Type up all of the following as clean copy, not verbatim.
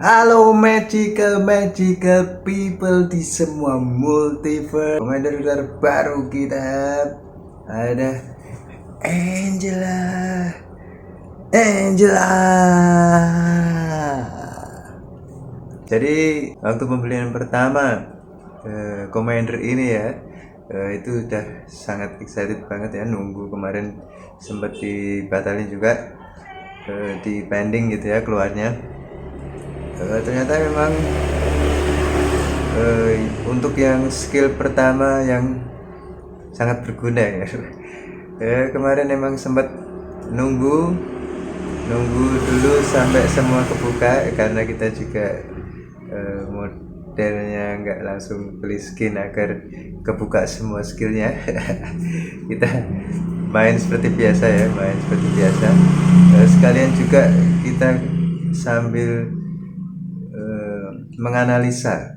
Halo magical people di semua multiverse. Komander terbaru kita ada Angela. Angela. Jadi waktu pembelian pertama Commander ini ya, itu udah sangat excited banget ya, nunggu kemarin sempat dibatalin juga, di pending gitu ya keluarnya. Ternyata memang untuk yang skill pertama yang sangat berguna ya. Kemarin emang sempat nunggu dulu sampai semua kebuka, karena kita juga modelnya nggak langsung beli skin agar kebuka semua skillnya. Kita main seperti biasa ya, sekalian juga kita sambil menganalisa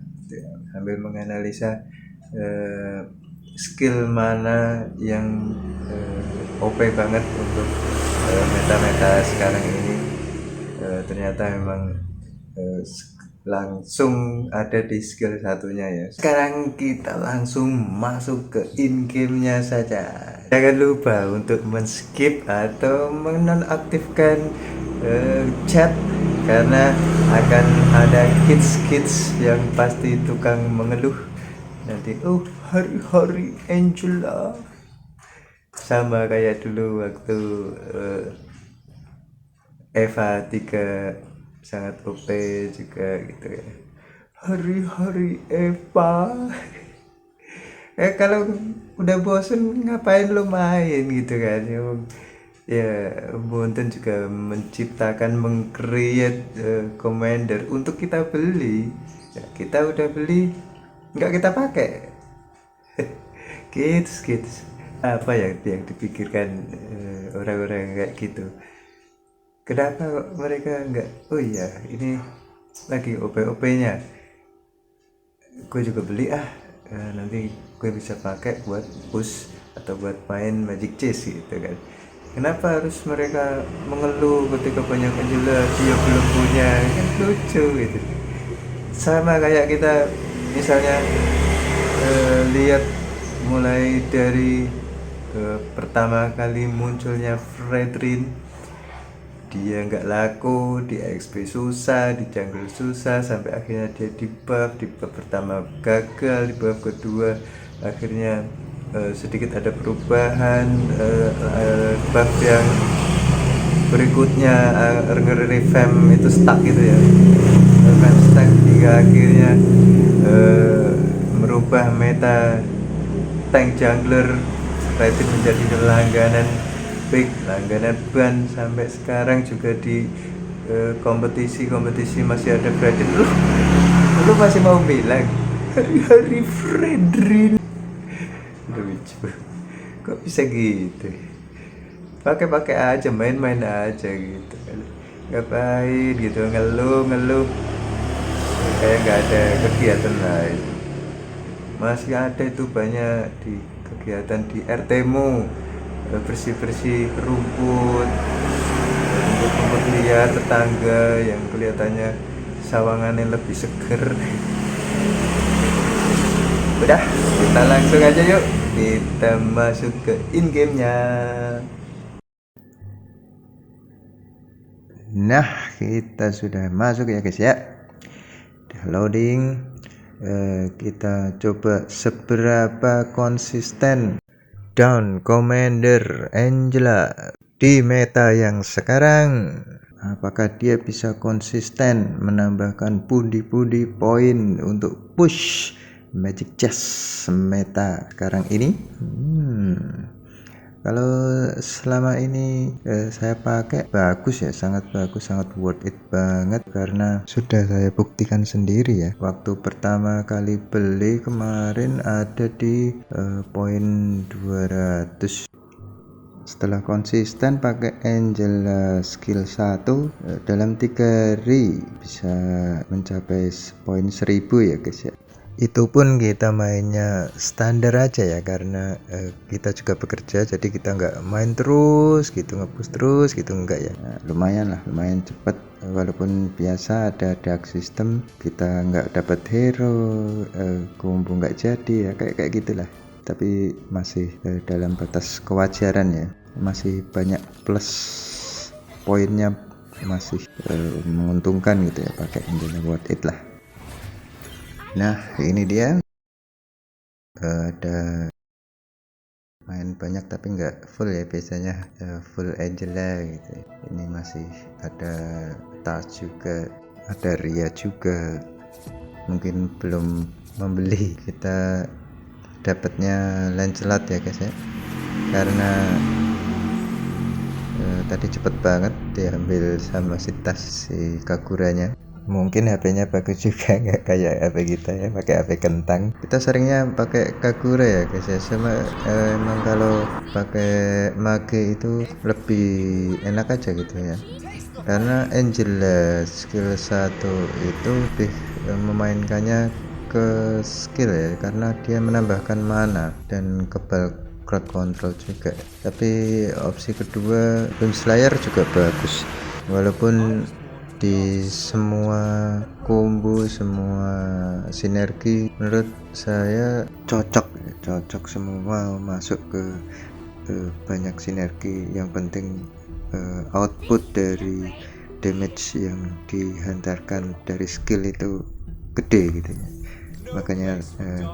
skill mana yang OP banget untuk meta-meta sekarang ini. Ternyata memang langsung ada di skill satunya ya. Sekarang kita langsung masuk ke in game-nya saja. Jangan lupa untuk men-skip atau menonaktifkan chat, karena akan ada kids yang pasti tukang mengeluh nanti. Oh, hari-hari Angela sama kayak dulu waktu Eva 3 sangat OP juga gitu ya. Hari-hari Eva. Kalau udah bosen ngapain lo main gitu kan ya. Bonten juga menciptakan, meng-create commander untuk kita beli ya. Kita udah beli nggak kita pakai. kids apa yang dipikirkan orang-orang kayak gitu? Kenapa kok mereka nggak, oh iya ini lagi OP-OP-nya, gue juga beli nanti gue bisa pakai buat push atau buat main Magic Chess gitu kan. Kenapa harus mereka mengeluh ketika banyak Angela dia belum punya? Kan lucu gitu. Sama kayak kita misalnya lihat mulai dari pertama kali munculnya Fredrin, dia nggak laku, di XP susah, di jungle susah, sampai akhirnya dia di buff pertama gagal, di buff kedua akhirnya sedikit ada perubahan, buff yang berikutnya revamp itu stuck gitu ya, revamp stuck hingga akhirnya merubah meta tank jungler Raiden menjadi langganan ban, sampai sekarang juga di kompetisi masih ada Fredrin. Lu masih mau bilang hari-hari Fredrin? Lucu, kok bisa gitu? Pakai aja, main aja gitu kan, ngapain gitu ngeluh kayak nggak ada kegiatan lain. Masih ada itu banyak di kegiatan di RT-mu, bersih rumput liar tetangga yang kelihatannya sawangannya lebih seger. Udah, kita langsung aja yuk, kita masuk ke in game-nya. Nah, kita sudah masuk ya guys ya. Udah loading. Kita coba seberapa konsisten down Commander Angela di meta yang sekarang. Apakah dia bisa konsisten menambahkan pundi-pundi poin untuk push Magic Chess meta sekarang ini? Kalau selama ini saya pakai, bagus ya, sangat bagus, sangat worth it banget, karena sudah saya buktikan sendiri ya. Waktu pertama kali beli kemarin ada di poin 200. Setelah konsisten pakai Angela skill 1, dalam 3 hari bisa mencapai poin 1000 ya guys ya. Itu pun kita mainnya standar aja ya, karena kita juga bekerja, jadi kita nggak main terus gitu, ngepush terus gitu, enggak ya. Nah, lumayan lah, lumayan cepet. Walaupun biasa ada dark system, kita nggak dapat hero, combo nggak jadi ya, kayak gitulah. Tapi masih dalam batas kewajaran ya, masih banyak plus poinnya, masih menguntungkan gitu ya, pakai Engine worth it lah. Nah ini dia, ada main banyak tapi nggak full ya, biasanya full Angela gitu. Ini masih ada Tas juga, ada Ria juga, mungkin belum membeli. Kita dapatnya Lancelot ya guys ya, karena tadi cepet banget diambil sama si Tas, si Kaguranya. Mungkin HP-nya bagus juga, nggak kayak HP kita ya, pakai HP kentang. Kita seringnya pakai Kagura ya guys ya, sama emang kalau pakai Mage itu lebih enak aja gitu ya, karena Angela skill 1 itu lebih memainkannya ke skill ya, karena dia menambahkan mana dan kebal crowd control juga. Tapi opsi kedua Slayer juga bagus, walaupun di semua combo, semua sinergi menurut saya cocok semua, masuk ke banyak sinergi. Yang penting output dari damage yang dihantarkan dari skill itu gede gitu ya. Makanya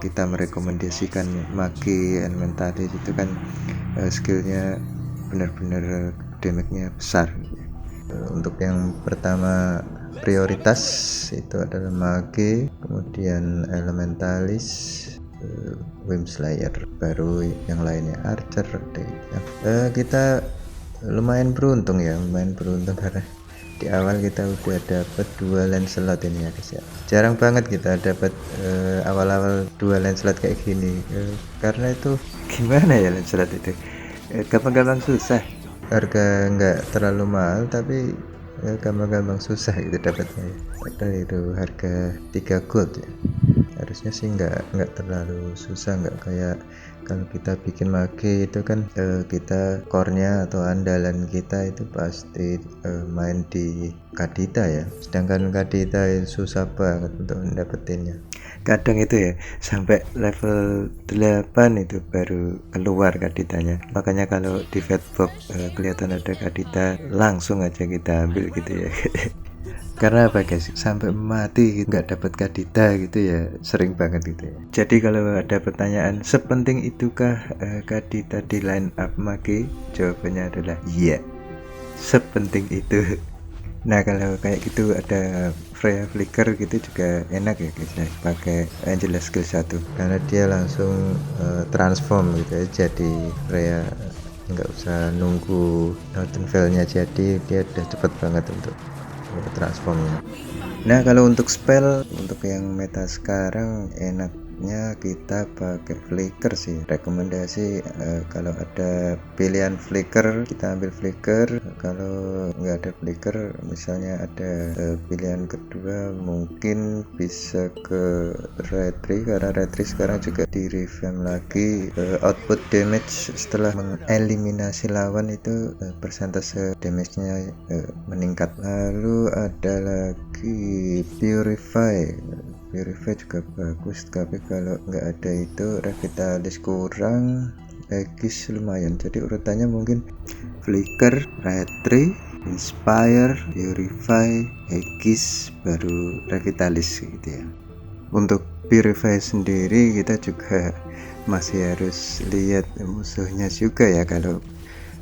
kita merekomendasikan Mage Elementalis itu kan skillnya benar-benar damage-nya besar. Untuk yang pertama prioritas itu adalah Mage, kemudian Elementalis, Slayer, baru yang lainnya Archer. Kita lumayan beruntung karena di awal kita udah dapat 2 Lancelot ini ya guys ya. Jarang banget kita dapat awal-awal 2 Lancelot kayak gini, karena itu gimana ya, Lancelot itu gampang-gampang susah, harga nggak terlalu mahal tapi gampang-gampang susah gitu dapatnya ya. Padahal itu harga 3 gold ya, harusnya sih nggak terlalu susah, nggak kayak kalau kita bikin Mage itu kan kita core-nya atau andalan kita itu pasti main di Kadita ya, sedangkan Kadita itu susah banget untuk mendapetinnya. Kadang itu ya sampai level 8 itu baru keluar Kaditanya. Makanya kalau di Fatbox kelihatan ada Kadita, langsung aja kita ambil gitu ya. Karena apa guys, sampai mati nggak dapat Kadita gitu ya, sering banget gitu ya. Jadi kalau ada pertanyaan sepenting itukah Kadita di line up Mage, jawabannya adalah iya, sepenting itu. Nah kalau kayak gitu ada Freya Flicker gitu juga enak ya guys ya, pakai Angela skill 1, karena dia langsung transform gitu ya, jadi Freya nggak usah nunggu Northern Veil-nya jadi, dia udah cepet banget untuk transformnya. Nah kalau untuk spell, untuk yang meta sekarang enaknya kita pakai flicker sih. Rekomendasi kalau ada pilihan flicker kita ambil flicker, kalau nggak ada flicker misalnya ada pilihan kedua mungkin bisa ke retri, karena retri sekarang juga di revamp lagi. Output damage setelah mengeliminasi lawan itu persentase damage-nya meningkat. Lalu ada lagi Purify juga bagus, tapi kalau nggak ada itu Revitalis kurang, Aegis lumayan. Jadi urutannya mungkin Flicker, Retri, Inspire, Purify, Aegis, baru Revitalis gitu ya. Untuk Purify sendiri kita juga masih harus lihat musuhnya juga ya, kalau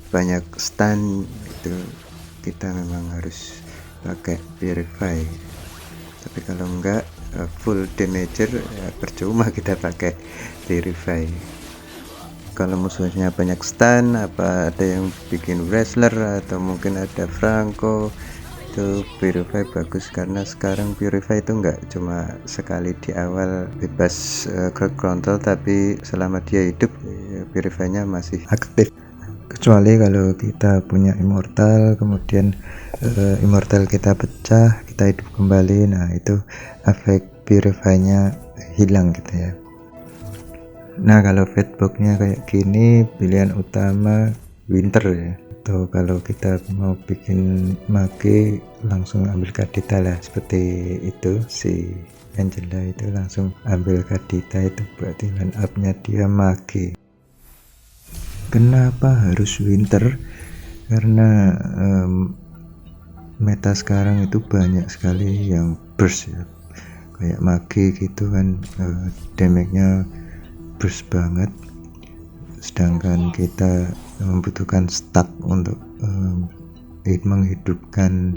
banyak stun itu kita memang harus pakai Purify. Tapi kalau enggak full damager ya percuma kita pakai Purify. Kalau musuhnya banyak stun, apa ada yang bikin wrestler atau mungkin ada Franco, itu Purify bagus, karena sekarang Purify itu enggak cuma sekali di awal bebas crowd control, tapi selama dia hidup Purify-nya masih aktif. Kecuali kalau kita punya immortal, kemudian immortal kita pecah, kita hidup kembali, nah itu efek purify-nya hilang gitu ya. Nah kalau fatboxnya kayak gini, pilihan utama winter ya. Atau kalau kita mau bikin mage, langsung ambil Kadita lah, seperti itu si Angela itu langsung ambil Kadita, itu berarti line up nya dia mage. Kenapa harus winter? Karena meta sekarang itu banyak sekali yang burst ya, kayak mage gitu kan, damage-nya burst banget, sedangkan kita membutuhkan stack untuk menghidupkan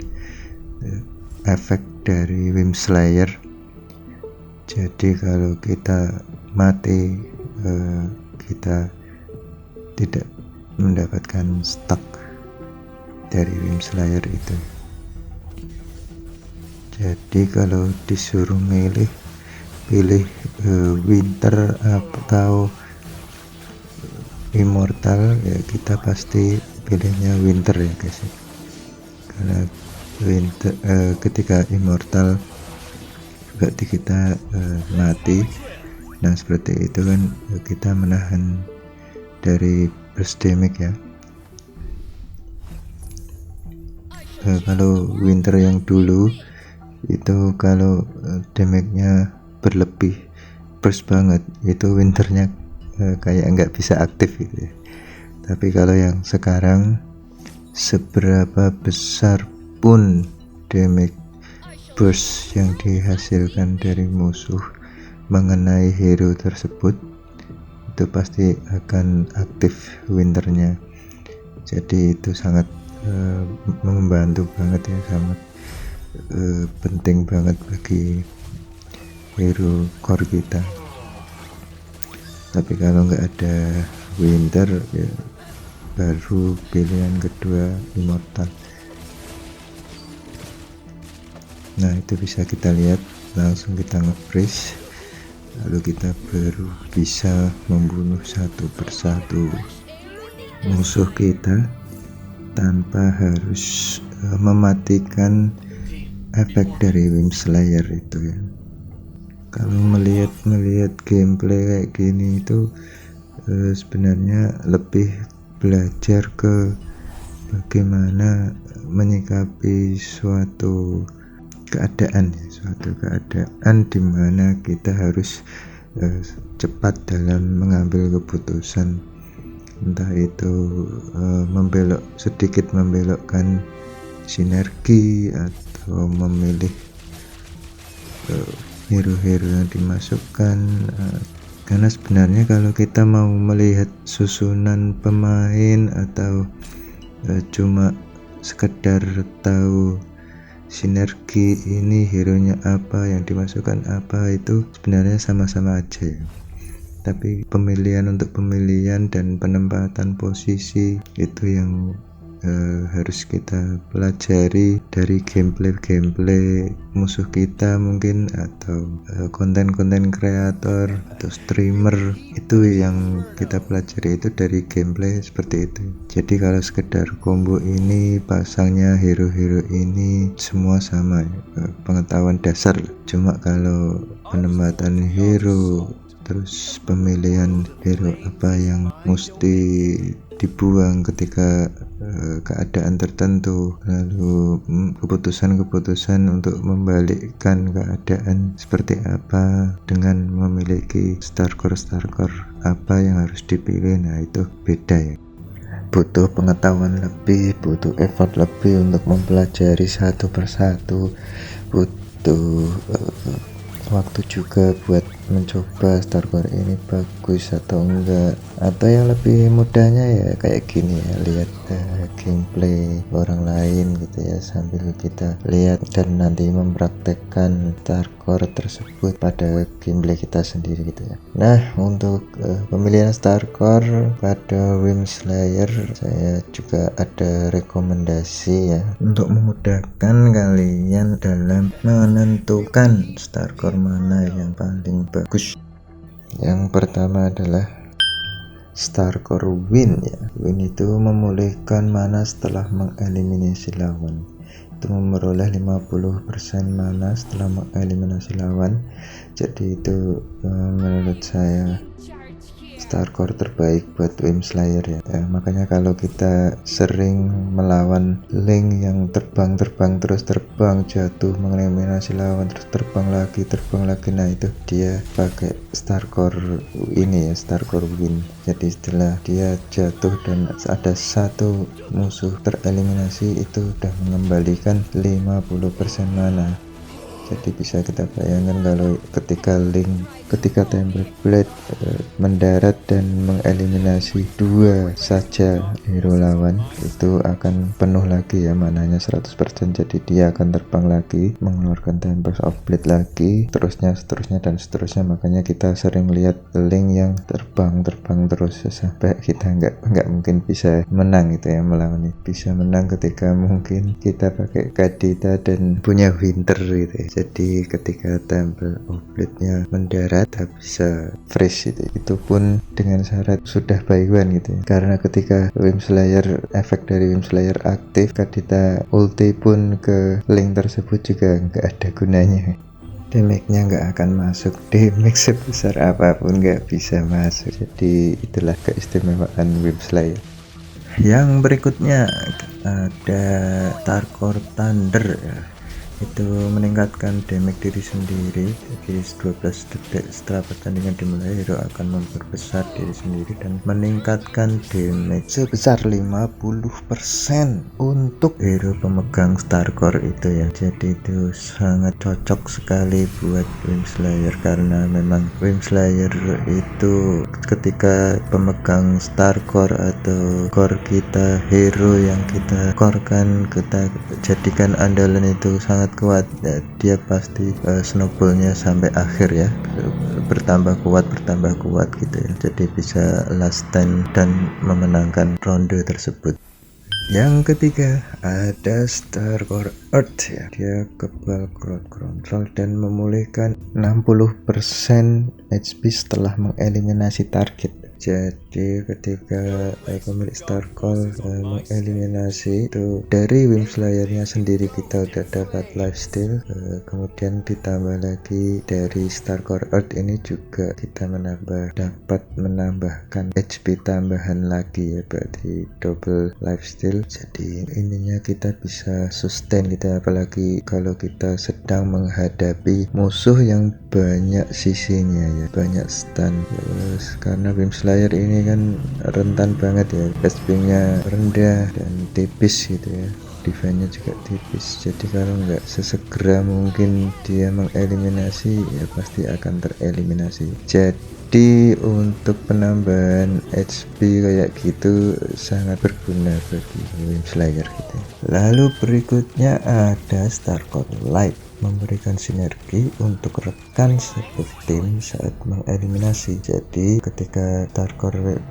efek dari Wim Slayer. Jadi kalau kita mati, kita tidak mendapatkan stack dari Wim Slayer itu. Jadi kalau disuruh pilih winter atau immortal ya, kita pasti pilihnya winter ya guys, karena winter ketika immortal berarti kita mati. Nah seperti itu kan, kita menahan dari burst damage ya. Kalau winter yang dulu itu kalau damage-nya berlebih burst banget, itu winternya kayak nggak bisa aktif gitu ya. Tapi kalau yang sekarang, seberapa besar pun damage burst yang dihasilkan dari musuh mengenai hero tersebut, itu pasti akan aktif winternya. Jadi itu sangat membantu banget ya, sangat penting banget bagi hero core kita. Tapi kalau nggak ada winter ya, baru pilihan kedua immortal. Nah itu bisa kita lihat, langsung kita nge-freeze, lalu kita baru bisa membunuh satu persatu musuh kita tanpa harus mematikan efek dari Wim Slayer itu ya. Kalau melihat gameplay kayak gini itu sebenarnya lebih belajar ke bagaimana menyikapi suatu keadaan di mana kita harus cepat dalam mengambil keputusan, entah itu sedikit membelokkan sinergi atau memilih hero-hero yang dimasukkan. Karena sebenarnya kalau kita mau melihat susunan pemain atau cuma sekedar tahu sinergi ini hero nya apa, yang dimasukkan apa, itu sebenarnya sama-sama aja ya. Tapi pemilihan dan penempatan posisi itu yang harus kita pelajari dari gameplay musuh kita mungkin, atau konten-konten kreator atau streamer. Itu yang kita pelajari itu dari gameplay seperti itu. Jadi kalau sekedar combo ini, pasangnya hero-hero ini, semua sama ya, pengetahuan dasar. Cuma kalau penempatan hero, terus pemilihan hero apa yang mesti dibuang ketika keadaan tertentu, lalu keputusan untuk membalikkan keadaan seperti apa dengan memiliki star core apa yang harus dipilih. Nah itu beda ya, butuh pengetahuan lebih, butuh effort lebih untuk mempelajari satu persatu, butuh waktu juga buat mencoba star core ini bagus atau enggak. Atau yang lebih mudahnya ya kayak gini ya, lihat gameplay orang lain gitu ya, sambil kita lihat dan nanti mempraktekkan star core tersebut pada gameplay kita sendiri gitu ya. Nah untuk pemilihan star core pada Wim Slayer, saya juga ada rekomendasi ya untuk memudahkan kalian dalam menentukan star core mana yang paling bagus. Yang pertama adalah star core Win ya. Win itu memulihkan mana setelah mengeliminasi lawan. itu memperoleh 50% mana setelah mengeliminasi lawan. Jadi itu menurut saya star core terbaik buat Wim Slayer ya. Makanya kalau kita sering melawan link yang terbang terus terbang jatuh mengeliminasi lawan terus terbang lagi, nah itu dia pakai star core ini ya, star core win. Jadi setelah dia jatuh dan ada satu musuh tereliminasi, itu udah mengembalikan 50% mana. Jadi bisa kita bayangkan kalau ketika Temple Blade mendarat dan mengeliminasi 2 saja hero lawan, itu akan penuh lagi ya mananya 100%. Jadi dia akan terbang lagi, mengeluarkan Temple of Blade lagi, seterusnya dan seterusnya. Makanya kita sering lihat link yang terbang terus sampai kita nggak mungkin bisa menang gitu ya, melawan. Bisa menang ketika mungkin kita pakai Kadita dan punya Winter gitu ya. Jadi ketika Temple of Blade-nya mendarat bisa fresh itu pun dengan syarat sudah buy one gitu ya. Karena ketika Wim Slayer, efek dari Wim Slayer aktif, Kadita ulti pun ke link tersebut juga nggak ada gunanya. Damage-nya nggak akan masuk, damage sebesar apapun nggak bisa masuk. Jadi itulah keistimewaan Wim Slayer. Yang berikutnya ada Starcore Thunder ya. Itu meningkatkan damage diri sendiri. Jadi 12 detik setelah pertandingan dimulai, hero akan memperbesar diri sendiri dan meningkatkan damage sebesar 50% untuk hero pemegang star core itu ya. Jadi itu sangat cocok sekali buat Wim Slayer, karena memang Wim Slayer itu ketika pemegang star core atau core kita, hero yang kita corekan, kita jadikan andalan itu sangat kuat ya, dia pasti snowballnya sampai akhir ya, bertambah kuat gitu ya. Jadi bisa last stand dan memenangkan ronde tersebut. Yang ketiga ada Star Core Earth ya. Dia kebal crowd control dan memulihkan 60% HP setelah mengeliminasi target. Jadi ketika pemilik Star Core mengeliminasi itu, dari Wim Slayer-nya sendiri kita udah dapat lifesteal, kemudian ditambah lagi dari Star Core Earth ini juga kita dapat menambahkan HP tambahan lagi ya, berarti double lifesteal. Jadi ininya kita bisa sustain gitu, apalagi kalau kita sedang menghadapi musuh yang banyak sisinya ya, banyak stun. Karena Wim Slayer ini kan rentan banget ya, HP-nya rendah dan tipis gitu ya, defense-nya juga tipis. Jadi kalau nggak sesegera mungkin dia mengeliminasi, ya pasti akan tereliminasi. Jadi untuk penambahan HP kayak gitu sangat berguna bagi Wim Slayer gitu. Lalu berikutnya ada Star Core Light, memberikan sinergi untuk rekan satu tim saat mengeliminasi. Jadi ketika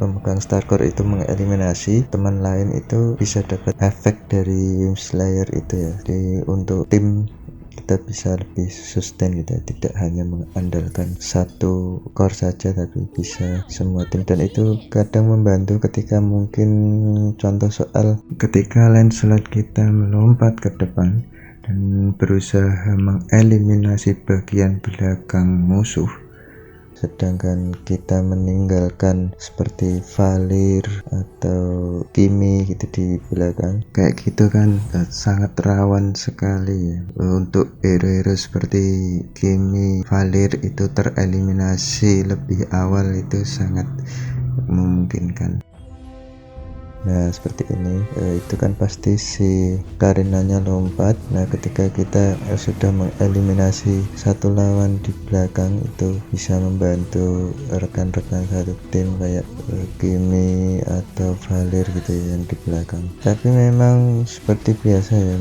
pemegang Star Core itu mengeliminasi, teman lain itu bisa dapat efek dari Wim Slayer itu ya. Jadi untuk tim kita bisa lebih sustain gitu, tidak hanya mengandalkan satu core saja tapi bisa semua tim. Dan itu kadang membantu ketika mungkin contoh soal ketika Lancelot kita melompat ke depan dan berusaha mengeliminasi bagian belakang musuh, sedangkan kita meninggalkan seperti Valir atau Kimi gitu di belakang, kayak gitu kan sangat rawan sekali ya. Untuk hero-hero seperti Kimi, Valir itu tereliminasi lebih awal, itu sangat memungkinkan. Nah seperti ini, itu kan pasti si Karinanya lompat. Nah ketika kita sudah mengeliminasi satu lawan di belakang, itu bisa membantu rekan-rekan satu tim kayak Kimi atau Valir gitu ya, yang di belakang. Tapi memang seperti biasa ya,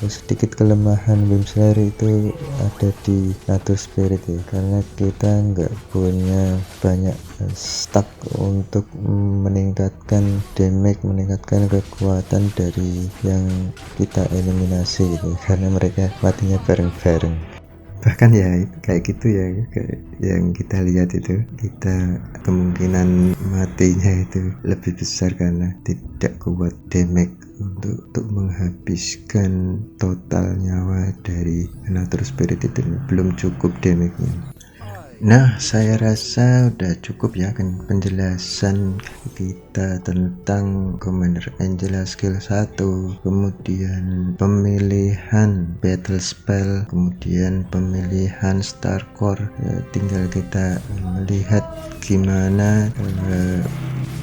sedikit kelemahan Wim Slayer itu ada di Natur Spirit ya, karena kita nggak punya banyak stack untuk meningkatkan damage, meningkatkan kekuatan dari yang kita eliminasi gitu, karena mereka matinya bareng-bareng. bahkan ya kayak gitu ya, kayak yang kita lihat itu, kita kemungkinan matinya itu lebih besar karena tidak kuat damage untuk menghabiskan total nyawa dari Nature Spirit itu, belum cukup damage-nya. Nah, saya rasa udah cukup ya kan penjelasan kita tentang Commander Angela skill 1, kemudian pemilihan battle spell, kemudian pemilihan star core. Tinggal kita melihat gimana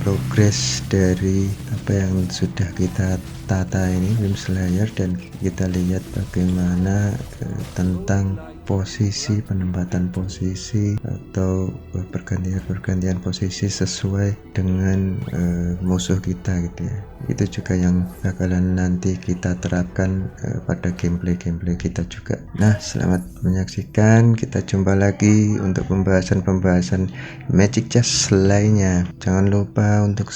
progres dari apa yang sudah kita tata ini Wim Slayer, dan kita lihat bagaimana tentang penempatan posisi atau pergantian posisi sesuai dengan musuh kita gitu ya. Itu juga yang bakalan nanti kita terapkan pada gameplay kita juga. Nah, selamat menyaksikan, kita jumpa lagi untuk pembahasan Magic Chess lainnya. Jangan lupa untuk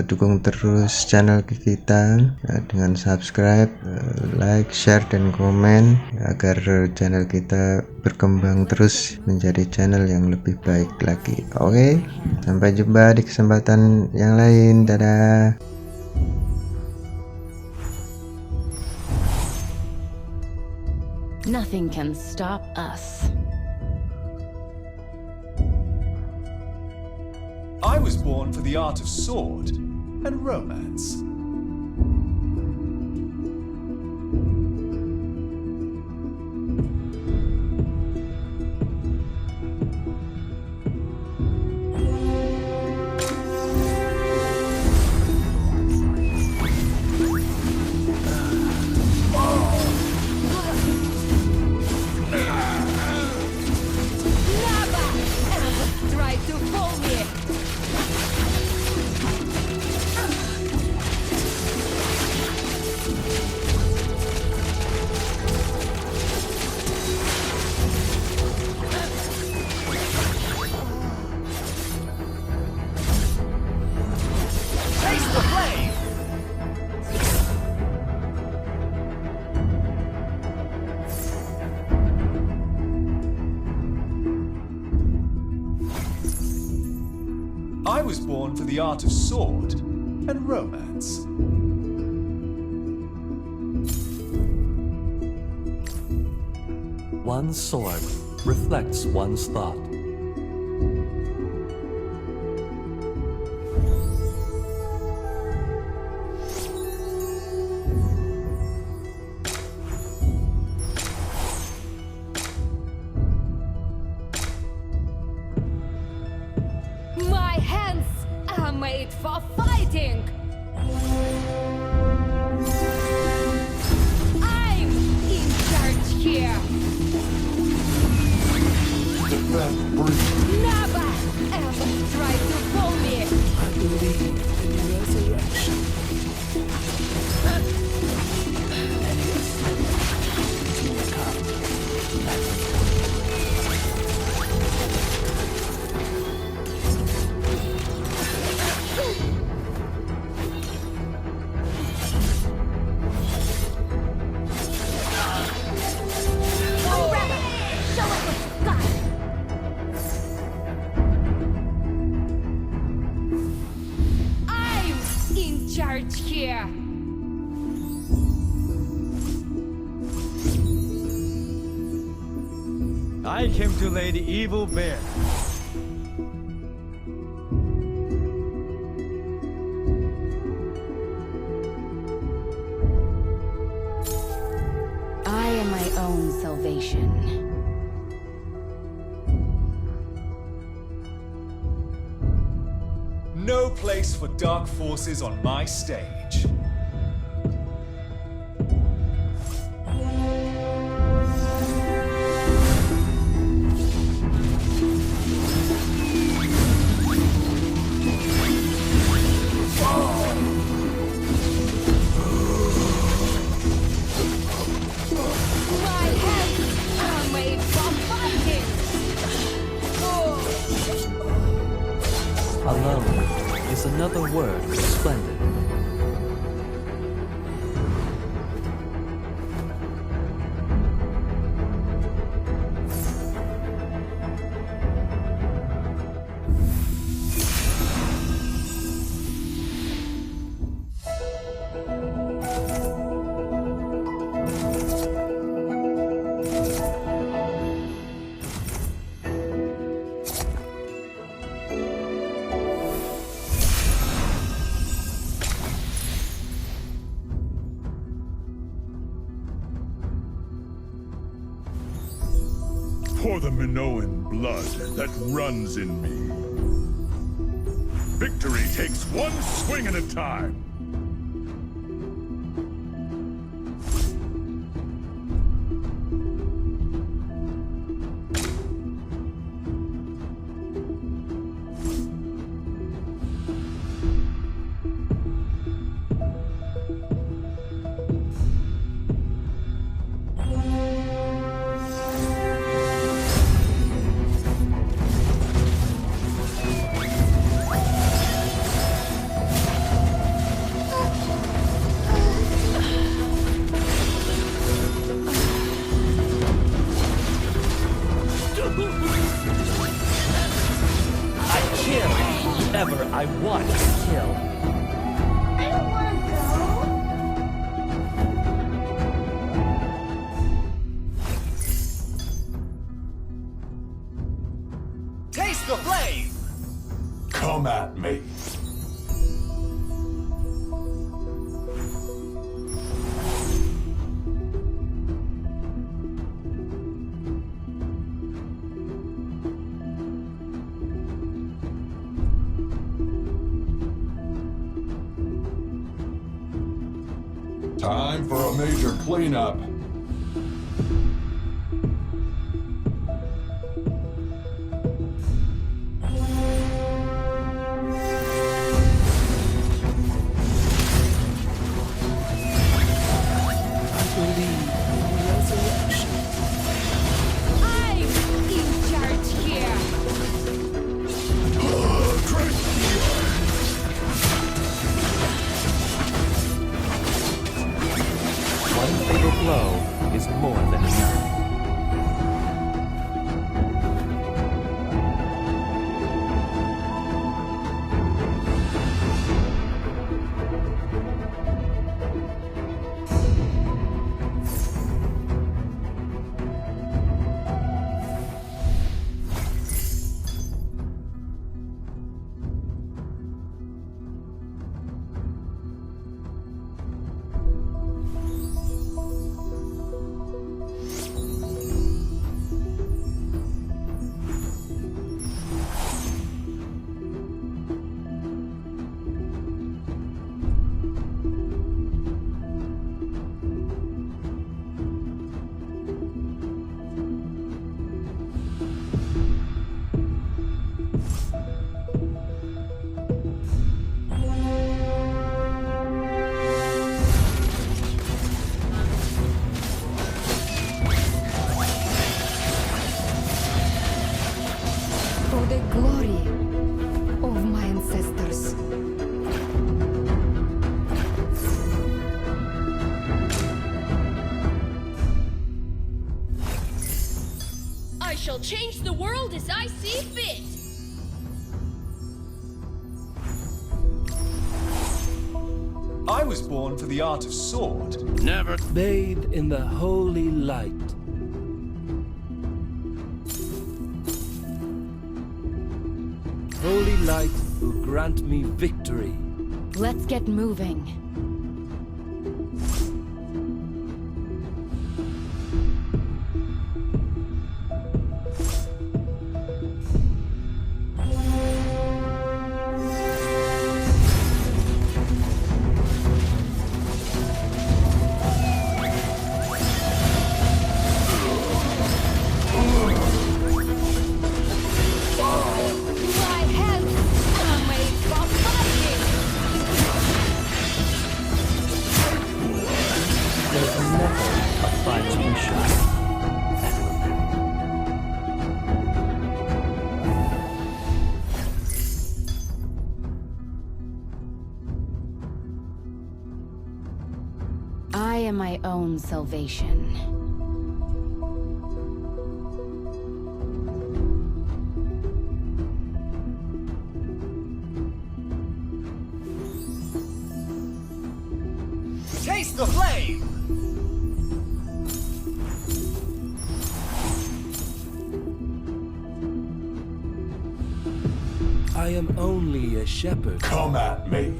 dukung terus channel kita dengan subscribe, like, share, dan komen agar channel kita berkembang terus menjadi channel yang lebih baik lagi. Oke, sampai jumpa di kesempatan yang lain. Dadah. Nothing can stop us. I was born for the art of sword and romance. Try to fool me. Taste the flame! I was born for the art of sword and romance. One's sword reflects one's thought. My hands are made for fighting. I'm in charge here. Never ever try to fool me. Charge here. I came to lay the evil bare. I am my own salvation. No place for dark forces on my stage. My hands are made for fighting. Alone is another word for splendid. for the Minoan blood that runs in me. Victory takes one swing at a time. I kill whoever I want to kill. I don't want to go. Taste the flame! Come at me. Time for a major cleanup. I'm in charge here. One fatal blow is more than enough. For the glory of my ancestors. I shall change the world as I see fit. I was born for the art of sword. Never bathe in the holy light. Holy light will grant me victory. Let's get moving. My hands are made for fighting. There's never a final shot. I am my own salvation. Taste the flame! I am only a shepherd. Come at me.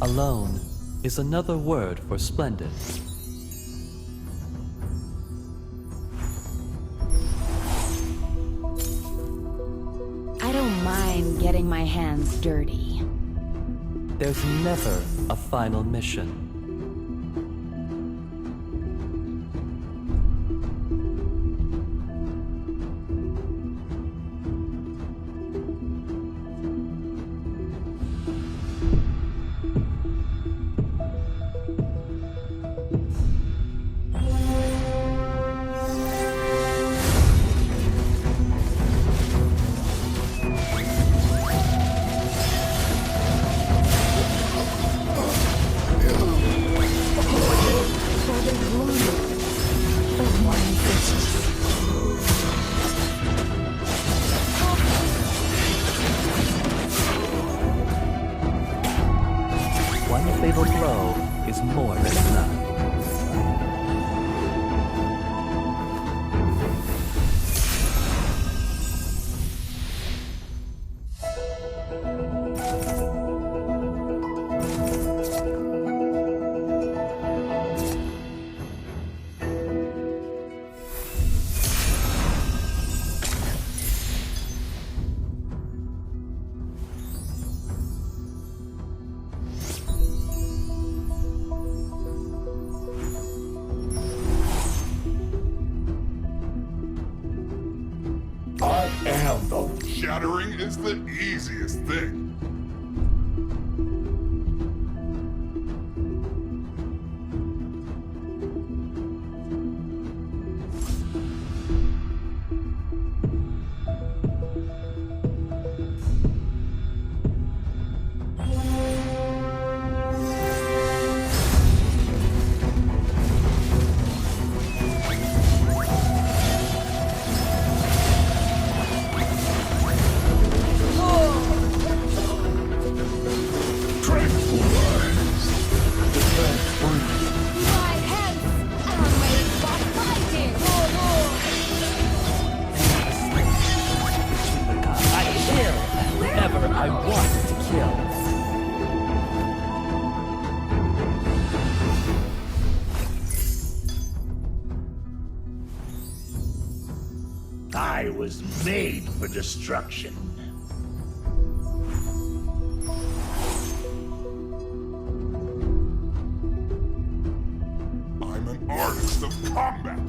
Alone is another word for splendid. I don't mind getting my hands dirty. There's never a final mission. One fatal blow is more than enough. I am the shattering is the easiest thing. My hands are made for fighting. I kill whoever I want to kill. I was made for destruction. I'm an artist of combat.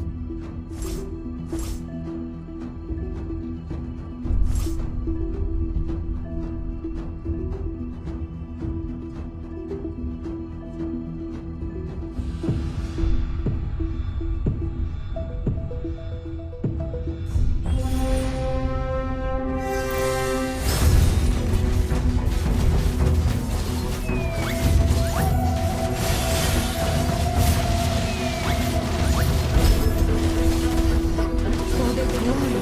For the glory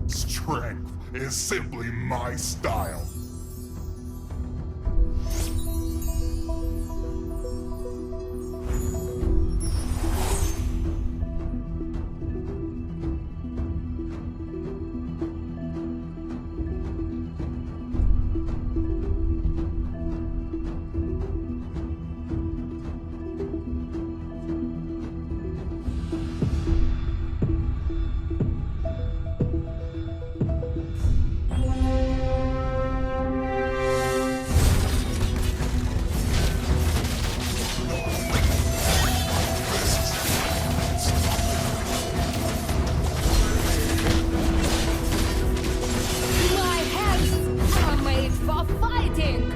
Strength is simply my style. My hands are made for fighting.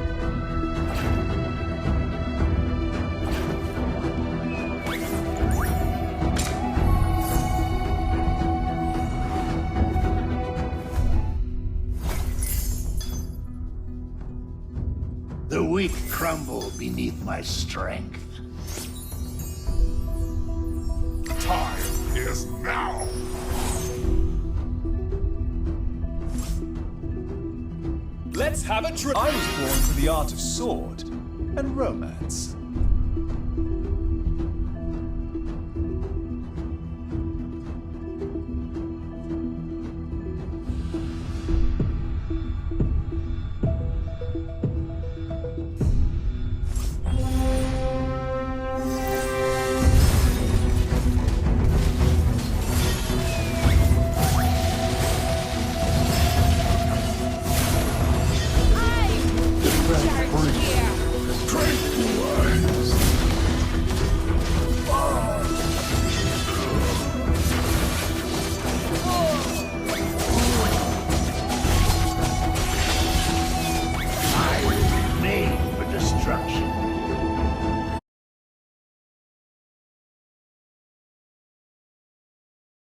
The weak crumble beneath my strength. is now! Let's have a trip. I was born for the art of sword and romance.